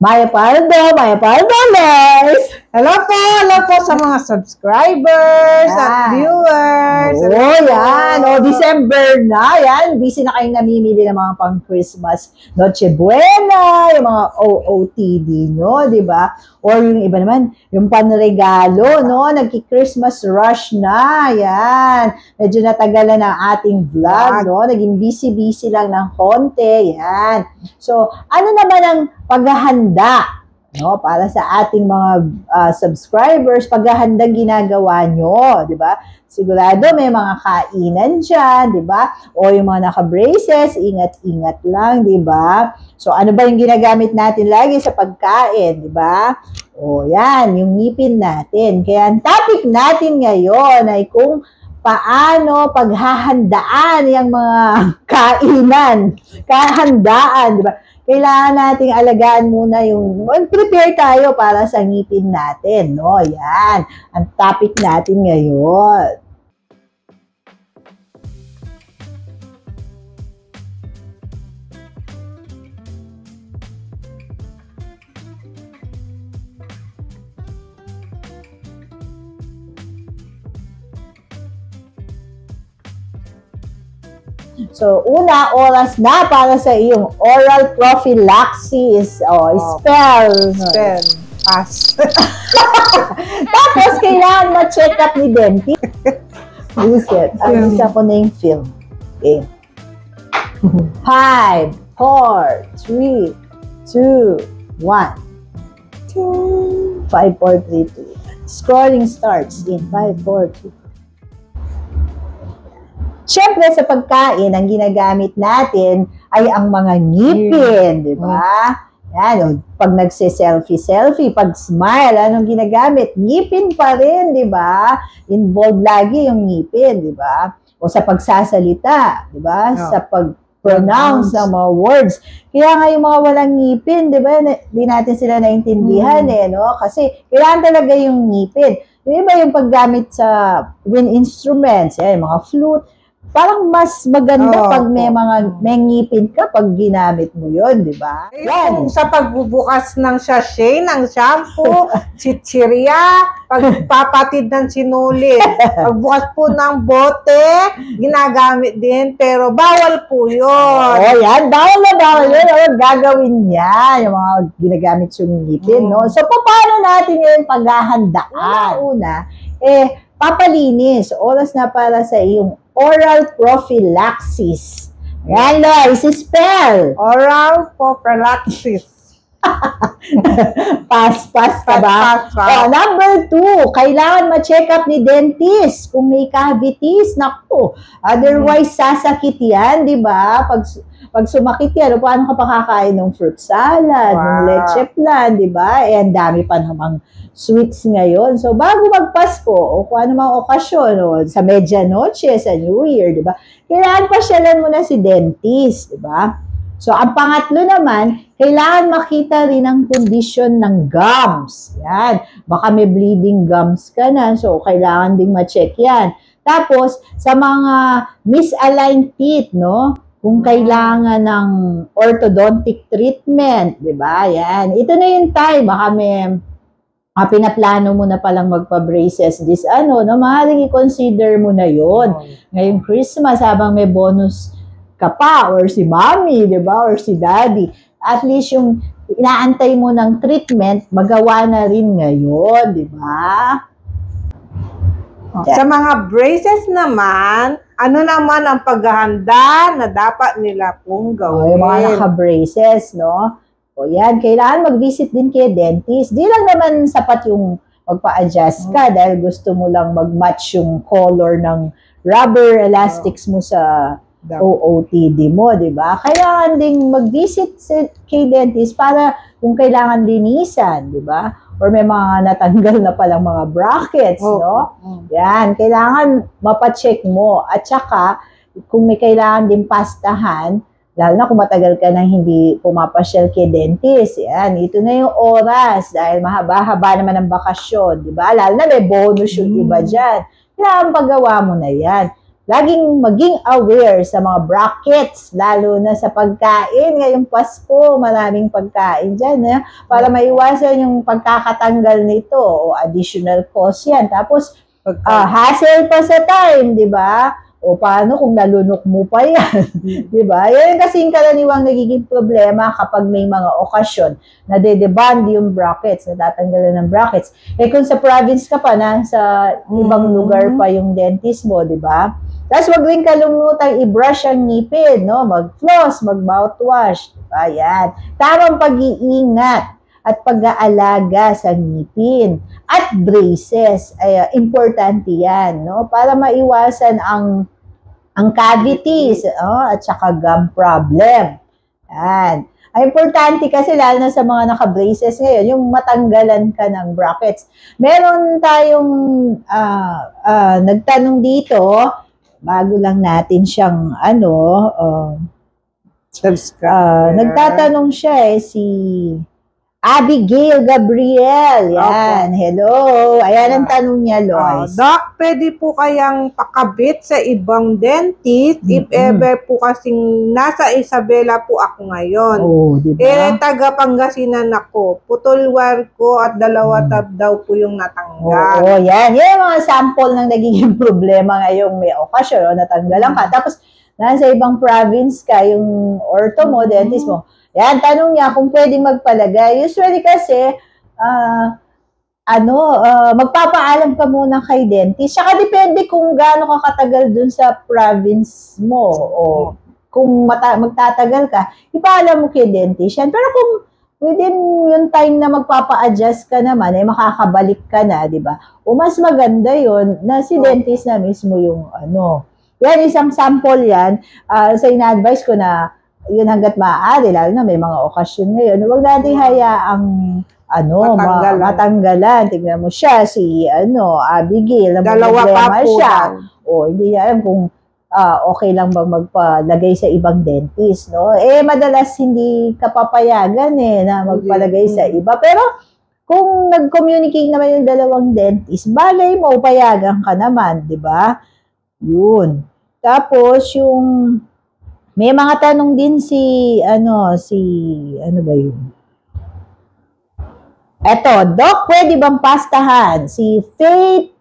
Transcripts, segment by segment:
Maya Pardoles! Hello po sa mga subscribers at viewers. Oh, yan. O, December na. Yan. Busy na kayong namimili ng mga pang-Christmas Noche Buena, yung mga OOTD nyo, di ba? Or yung iba naman, yung panregalo, no? Nagki-Christmas rush na. Yan. Medyo natagalan ang ating vlog, no? Naging busy-busy lang ng konti. Yan. So, ano naman ang paghahanda, no, para sa ating mga subscribers, paghahandang ginagawa nyo, di ba? Sigurado may mga kainan dyan, di ba? O yung mga naka-braces, ingat-ingat lang, di ba? So, ano ba yung ginagamit natin lagi sa pagkain, di ba? O, yan, yung ngipin natin. Kaya ang topic natin ngayon ay kung paano paghahandaan yung mga kainan, kahandaan, di ba? Kailangan nating alagaan muna yung, prepare tayo para sa ngipin natin, no? Yan, ang topic natin ngayon. So, oras na para sa iyong oral prophylaxis. Spell. Pass. Tapos, kailangan ma-check up ni dentist. Buset. Ang isa po na yung film. Okay. 5, 4, 3, 2, 1. 5, 4, 3, 2. Scrolling starts in 5, 4, 3. Siyempre, sa pagkain, ang ginagamit natin ay ang mga ngipin, di ba? Yan, pag nagse-selfie, pag smile, anong ginagamit? Ngipin pa rin, di ba? Involved lagi yung ngipin, di ba? O sa pagsasalita, di ba? Sa pag-pronounce ng mga words. Kaya nga yung mga walang ngipin, di ba? Di natin sila naintindihan, no? Kasi kailangan talaga yung ngipin. Yung iba yung paggamit sa wind instruments, yung mga flute, parang mas maganda pag may ngipin ka pag ginamit mo yon, di ba? Yan. Sa pagbubukas ng sachet, ng shampoo, chichirya, pagpapatid ng sinulid, pagbukas po ng bote, ginagamit din, pero bawal po yun. Yan. Bawal yun. Gagawin niya, yung mga ginagamit yung ngipin, no? So, paano natin yung paghahandaan? Una, papalinis. Oras na para sa iyong oral prophylaxis. Yan, Lois, spell. Oral prophylaxis. Pass ka ba? Number 2, kailangan ma-check up ni dentist kung may cavities. Naku, otherwise sasakit yan, di ba? Pag sumakit yan, paano ka pakakain ng fruit salad, ng leche flan, di ba? Ang dami pa namang sweets ngayon. So, bago magpasko, o kung ano mga okasyon, sa medianoche, sa New Year, di ba? Kailangan pasyalan mo na si dentist, di ba? So, ang pangatlo naman, kailangan makita rin ang kondisyon ng gums. Yan. Baka may bleeding gums ka na, so kailangan ding ma-check yan. Tapos, sa mga misaligned teeth, no? Kung kailangan ng orthodontic treatment, di ba? Yan. Ito na yung time, baka may pinaplano mo na palang magpa-braces maaaring i-consider mo na yon. Ngayong Christmas, habang may bonus ka pa, or si mommy, di ba, or si daddy, at least yung inaantay mo ng treatment, magawa na rin ngayon, di ba? Sa mga braces naman, ano naman ang paghahanda na dapat nila pong gawin? Yung mga naka-braces, no? O yan, kailangan mag-visit din kay dentist. Di lang naman sapat yung magpa-adjust ka dahil gusto mo lang mag-match yung color ng rubber elastics mo sa OOTD mo, di ba? Kailangan ding mag-visit kay dentist para kung kailangan linisan, di ba? Or may mga natanggal na palang mga brackets, no? Yan, kailangan mapacheck mo. At saka, kung may kailangan din pastahan, lalo na kung matagal ka nang hindi pumapasyal kay dentist, yan, ito na yung oras dahil mahaba-haba naman ang bakasyon, di ba? Lalo na may bonus yung iba dyan. Kailangan paggawa mo na yan. laging maging aware sa mga brackets, lalo na sa pagkain. Ngayong Pasko, maraming pagkain dyan, para maiwasan yung pagkakatanggal nito o additional cost yan. Tapos, hassle pa sa time, di ba? O paano kung nalunok mo pa yan? Di ba? Yan kasi yung karaniwang nagiging problema kapag may mga okasyon na de-deband yung brackets, natatanggalan ng brackets. Eh kung sa province ka pa, sa ibang lugar pa yung dentist mo, di ba? Tapos wag rin kalumutang i-brush ang ngipin, no? Mag-floss, mag-mouthwash. Diba? Yan. Tamang pag-iingat at pag-aalaga sa ngipin at braces. Ay, importante yan, no? Para maiwasan ang cavities, at saka gum problem. Yan. Ay, importante kasi lalo na sa mga naka-braces ngayon, yung matanggalan ka ng brackets. Meron tayong nagtanong dito, bago lang natin siyang nagtatanong siya si Abigail Gabriel. Yan. Hello. Ayan ang tanong niya, Lois. Doc, pwede po kayang pakabit sa ibang dentist if ever po kasing nasa Isabela po ako ngayon. Diba? Taga Pangasinan ako. Putulwar ko at 2 tab daw po yung natanggal. Yan. Yan yung mga sample ng nagiging problema ngayong may okasyon. Natanggalan ka. Tapos, nasa ibang province ka, yung ortho mo, dentist mo. Yan, tanong niya kung pwedeng magpalagay. Usually kasi, magpapaalam ka muna kay dentist. Saka depende kung gaano ka katagal dun sa province mo. O kung magtatagal ka, ipaalam mo kay dentist yan. Pero kung within yung time na magpapa-adjust ka naman, ay makakabalik ka na, di ba? O mas maganda yon na si dentist na mismo yung Yan, isang sample yan. So, ina-advise ko na yun hanggat maaari, lalo na may mga okasyon ngayon, huwag natin hayaang matanggalan. Tingnan mo siya, si Abigail, problema siya. Hindi niya alam kung okay lang bang magpalagay sa ibang dentist, no? Madalas hindi kapapayagan na magpalagay sa iba. Pero kung nag-communicate naman yung dalawang dentist, balay mo, payagan ka naman, di ba? Yun. Tapos yung may mga tanong din ano ba yun? Eto, Doc, pwede bang pastahan? Si Faith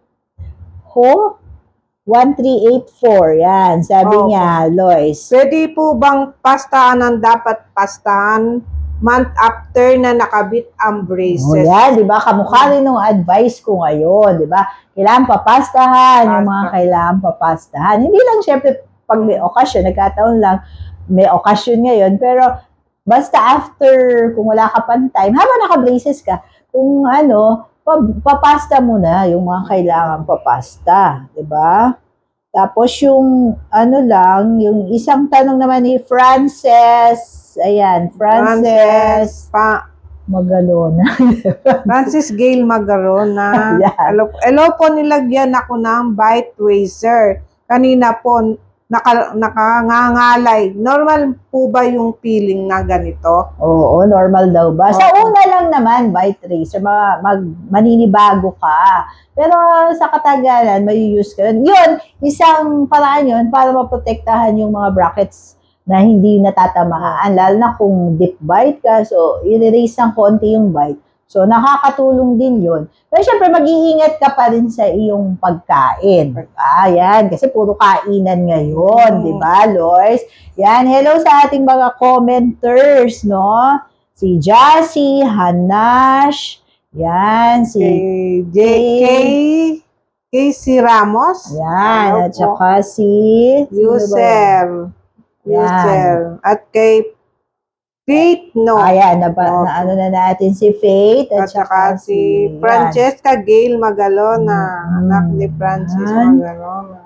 1384. Yan, sabi niya, Lois. Pwede po bang pastahan ang dapat pastahan month after na nakabit ang braces? Yan, di ba? Kamukha rin ng advice ko ngayon, di ba? Kailangan papastahan, yung mga kailangan papastahan. Hindi lang syempre pag may okasyon, nagkataon lang, may okasyon ngayon, pero basta after, kung wala ka pang time, habang naka-braces ka, kung papasta mo na yung mga kailangan papasta, diba? Tapos yung, yung isang tanong naman ni Frances, ayan, Frances Magalona. Francis Gail Magalona. Yeah. Hello po, nilagyan ako ng bite razor. Kanina po, nakangangalay. Normal po ba yung feeling na ganito? Oo, normal daw ba? Sa una lang naman, bite razor, maninibago ka. Pero sa katagalan, may use ka. Yun, isang paraan yun para maprotektahan yung mga brackets na hindi natatamaan. Lalo na kung deep bite ka, so i-erase ng konti yung bite. So, nakakatulong din yun. Pero syempre, mag-iingat ka pa rin sa iyong pagkain. Yan, kasi puro kainan ngayon, di ba, Lois? Yan, hello sa ating mga commenters, no? Si Jassy, Hanash, yan, si Casey Ramos. Yan, at saka si User. At kay Faith, Ayan, na natin si Faith at saka si Francesca Gail Magalona, anak ni Francis Magalona.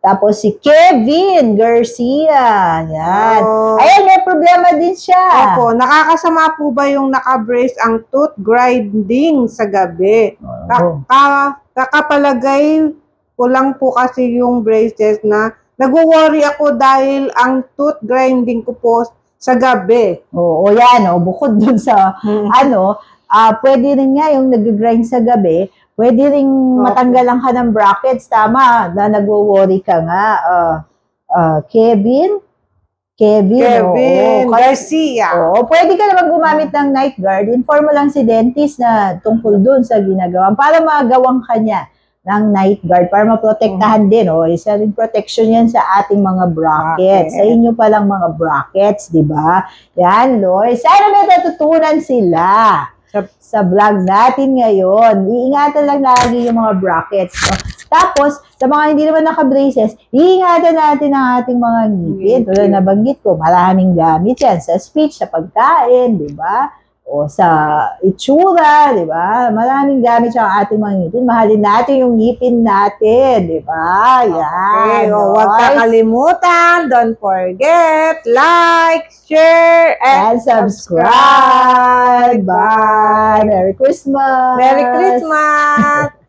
Tapos si Kevin Garcia. Yan. Ayan, may problema din siya. Opo, nakakasama po ba yung naka-brace ang tooth grinding sa gabi? Kakapalagay ko lang po kasi yung braces na nag-worry ako dahil ang tooth grinding ko po sa gabi. Oo, yan. Bukod dun sa, pwede rin nga yung nag-grind sa gabi, Pwede ring matanggalan ka ng brackets, tama, na nagwo-worry ka nga. Kevin, oo. Garcia. Oo, pwede ka naman gumamit ng night guard. Inform mo lang si dentist na tungkol dun sa ginagawa para magawang kanya ng night guard para maprotektahan din. Isa rin protection yan sa ating mga brackets. Sa inyo palang mga brackets, di ba? Yan, Lord. Sana may natutunan sila sa vlog natin ngayon. Iingatan lang lagi yung mga brackets. No? Tapos, sa mga hindi naman naka-braces, iingatan natin ang ating mga ngipin. Tulad na banggit ko, maraming gamit yan sa speech, sa pagkain, di ba? O sa itsura, di ba? Maraming gamit siya ang ating mga ngipin. Mahalin natin yung ngipin natin, di ba? Yan. Okay, huwag kakalimutan. Don't forget, like, share, and subscribe. Bye! Merry Christmas! Merry Christmas!